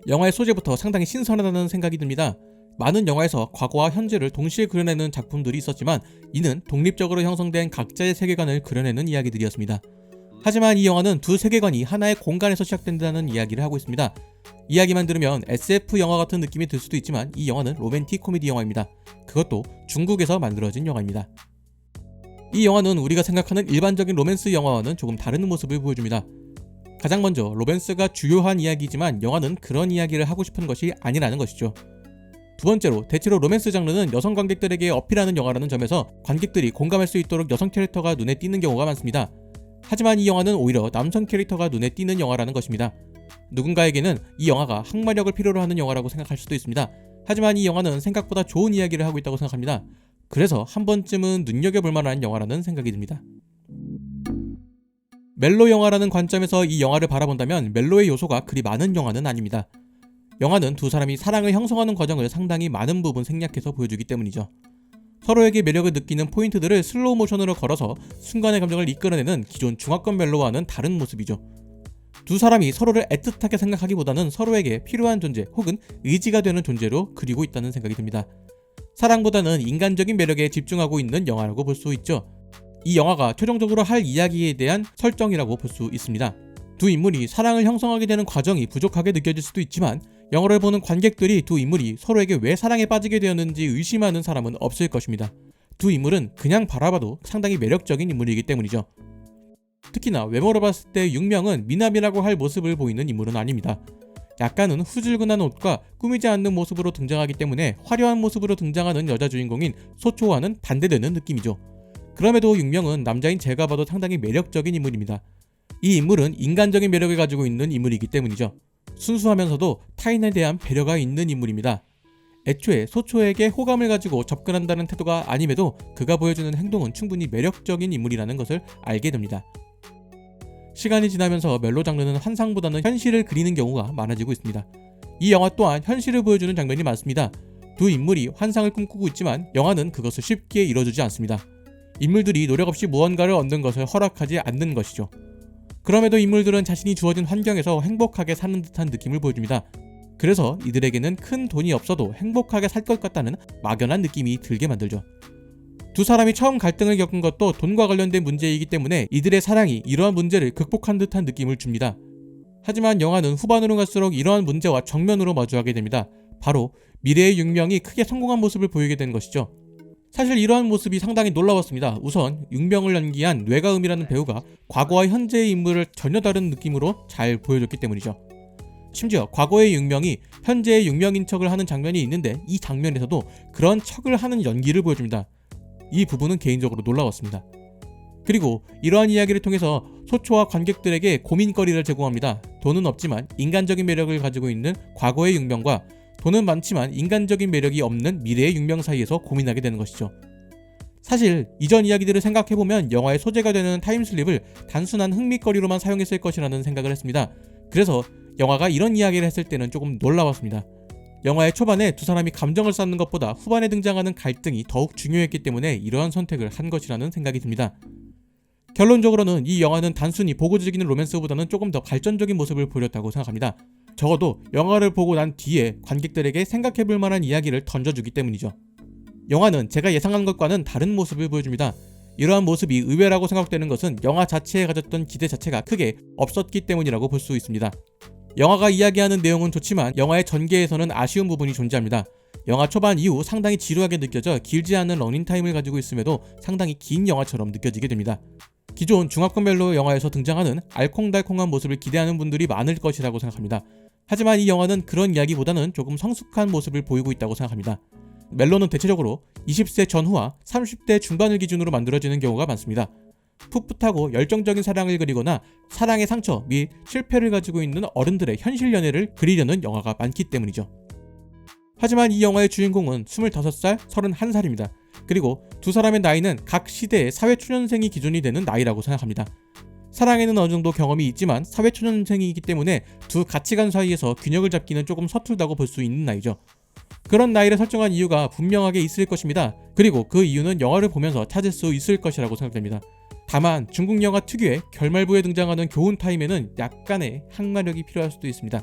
영화의 소재부터 상당히 신선하다는 생각이 듭니다. 많은 영화에서 과거와 현재를 동시에 그려내는 작품들이 있었지만 이는 독립적으로 형성된 각자의 세계관을 그려내는 이야기들이었습니다. 하지만 이 영화는 두 세계관이 하나의 공간에서 시작된다는 이야기를 하고 있습니다. 이야기만 들으면 SF 영화 같은 느낌이 들 수도 있지만 이 영화는 로맨틱 코미디 영화입니다. 그것도 중국에서 만들어진 영화입니다. 이 영화는 우리가 생각하는 일반적인 로맨스 영화와는 조금 다른 모습을 보여줍니다. 가장 먼저 로맨스가 주요한 이야기지만 영화는 그런 이야기를 하고 싶은 것이 아니라는 것이죠. 두 번째로 대체로 로맨스 장르는 여성 관객들에게 어필하는 영화라는 점에서 관객들이 공감할 수 있도록 여성 캐릭터가 눈에 띄는 경우가 많습니다. 하지만 이 영화는 오히려 남성 캐릭터가 눈에 띄는 영화라는 것입니다. 누군가에게는 이 영화가 항마력을 필요로 하는 영화라고 생각할 수도 있습니다. 하지만 이 영화는 생각보다 좋은 이야기를 하고 있다고 생각합니다. 그래서 한 번쯤은 눈여겨볼 만한 영화라는 생각이 듭니다. 멜로 영화라는 관점에서 이 영화를 바라본다면 멜로의 요소가 그리 많은 영화는 아닙니다. 영화는 두 사람이 사랑을 형성하는 과정을 상당히 많은 부분 생략해서 보여주기 때문이죠. 서로에게 매력을 느끼는 포인트들을 슬로우 모션으로 걸어서 순간의 감정을 이끌어내는 기존 중화권 멜로와는 다른 모습이죠. 두 사람이 서로를 애틋하게 생각하기보다는 서로에게 필요한 존재 혹은 의지가 되는 존재로 그리고 있다는 생각이 듭니다. 사랑보다는 인간적인 매력에 집중하고 있는 영화라고 볼 수 있죠. 이 영화가 최종적으로 할 이야기에 대한 설정이라고 볼 수 있습니다. 두 인물이 사랑을 형성하게 되는 과정이 부족하게 느껴질 수도 있지만 영화를 보는 관객들이 두 인물이 서로에게 왜 사랑에 빠지게 되었는지 의심하는 사람은 없을 것입니다. 두 인물은 그냥 바라봐도 상당히 매력적인 인물이기 때문이죠. 특히나 외모로 봤을 때 육명은 미남이라고 할 모습을 보이는 인물은 아닙니다. 약간은 후줄근한 옷과 꾸미지 않는 모습으로 등장하기 때문에 화려한 모습으로 등장하는 여자 주인공인 소초와는 반대되는 느낌이죠. 그럼에도 육명은 남자인 제가 봐도 상당히 매력적인 인물입니다. 이 인물은 인간적인 매력을 가지고 있는 인물이기 때문이죠. 순수하면서도 타인에 대한 배려가 있는 인물입니다. 애초에 소초에게 호감을 가지고 접근한다는 태도가 아님에도 그가 보여주는 행동은 충분히 매력적인 인물이라는 것을 알게 됩니다. 시간이 지나면서 멜로 장르는 환상보다는 현실을 그리는 경우가 많아지고 있습니다. 이 영화 또한 현실을 보여주는 장면이 많습니다. 두 인물이 환상을 꿈꾸고 있지만 영화는 그것을 쉽게 이뤄주지 않습니다. 인물들이 노력 없이 무언가를 얻는 것을 허락하지 않는 것이죠. 그럼에도 인물들은 자신이 주어진 환경에서 행복하게 사는 듯한 느낌을 보여줍니다. 그래서 이들에게는 큰 돈이 없어도 행복하게 살 것 같다는 막연한 느낌이 들게 만들죠. 두 사람이 처음 갈등을 겪은 것도 돈과 관련된 문제이기 때문에 이들의 사랑이 이러한 문제를 극복한 듯한 느낌을 줍니다. 하지만 영화는 후반으로 갈수록 이러한 문제와 정면으로 마주하게 됩니다. 바로 미래의 육명이 크게 성공한 모습을 보이게 된 것이죠. 사실 이러한 모습이 상당히 놀라웠습니다. 우선 육명을 연기한 뇌가음이라는 배우가 과거와 현재의 인물을 전혀 다른 느낌으로 잘 보여줬기 때문이죠. 심지어 과거의 육명이 현재의 육명인 척을 하는 장면이 있는데 이 장면에서도 그런 척을 하는 연기를 보여줍니다. 이 부분은 개인적으로 놀라웠습니다. 그리고 이러한 이야기를 통해서 소초와 관객들에게 고민거리를 제공합니다. 돈은 없지만 인간적인 매력을 가지고 있는 과거의 육명과 돈은 많지만 인간적인 매력이 없는 미래의 육명 사이에서 고민하게 되는 것이죠. 사실 이전 이야기들을 생각해보면 영화의 소재가 되는 타임슬립을 단순한 흥미거리로만 사용했을 것이라는 생각을 했습니다. 그래서 영화가 이런 이야기를 했을 때는 조금 놀라웠습니다. 영화의 초반에 두 사람이 감정을 쌓는 것보다 후반에 등장하는 갈등이 더욱 중요했기 때문에 이러한 선택을 한 것이라는 생각이 듭니다. 결론적으로는 이 영화는 단순히 보고 즐기는 로맨스보다는 조금 더 발전적인 모습을 보였다고 생각합니다. 적어도 영화를 보고 난 뒤에 관객들에게 생각해볼 만한 이야기를 던져주기 때문이죠. 영화는 제가 예상한 것과는 다른 모습을 보여줍니다. 이러한 모습이 의외라고 생각되는 것은 영화 자체에 가졌던 기대 자체가 크게 없었기 때문이라고 볼 수 있습니다. 영화가 이야기하는 내용은 좋지만 영화의 전개에서는 아쉬운 부분이 존재합니다. 영화 초반 이후 상당히 지루하게 느껴져 길지 않은 러닝타임을 가지고 있음에도 상당히 긴 영화처럼 느껴지게 됩니다. 기존 중화권 멜로 영화에서 등장하는 알콩달콩한 모습을 기대하는 분들이 많을 것이라고 생각합니다. 하지만 이 영화는 그런 이야기보다는 조금 성숙한 모습을 보이고 있다고 생각합니다. 멜로는 대체적으로 20세 전후와 30대 중반을 기준으로 만들어지는 경우가 많습니다. 풋풋하고 열정적인 사랑을 그리거나 사랑의 상처 및 실패를 가지고 있는 어른들의 현실 연애를 그리려는 영화가 많기 때문이죠. 하지만 이 영화의 주인공은 25살, 31살입니다. 그리고 두 사람의 나이는 각 시대의 사회초년생이 기준이 되는 나이라고 생각합니다. 사랑에는 어느 정도 경험이 있지만 사회초년생이기 때문에 두 가치관 사이에서 균형을 잡기는 조금 서툴다고 볼 수 있는 나이죠. 그런 나이를 설정한 이유가 분명하게 있을 것입니다. 그리고 그 이유는 영화를 보면서 찾을 수 있을 것이라고 생각됩니다. 다만 중국 영화 특유의 결말부에 등장하는 교훈 타임에는 약간의 항마력이 필요할 수도 있습니다.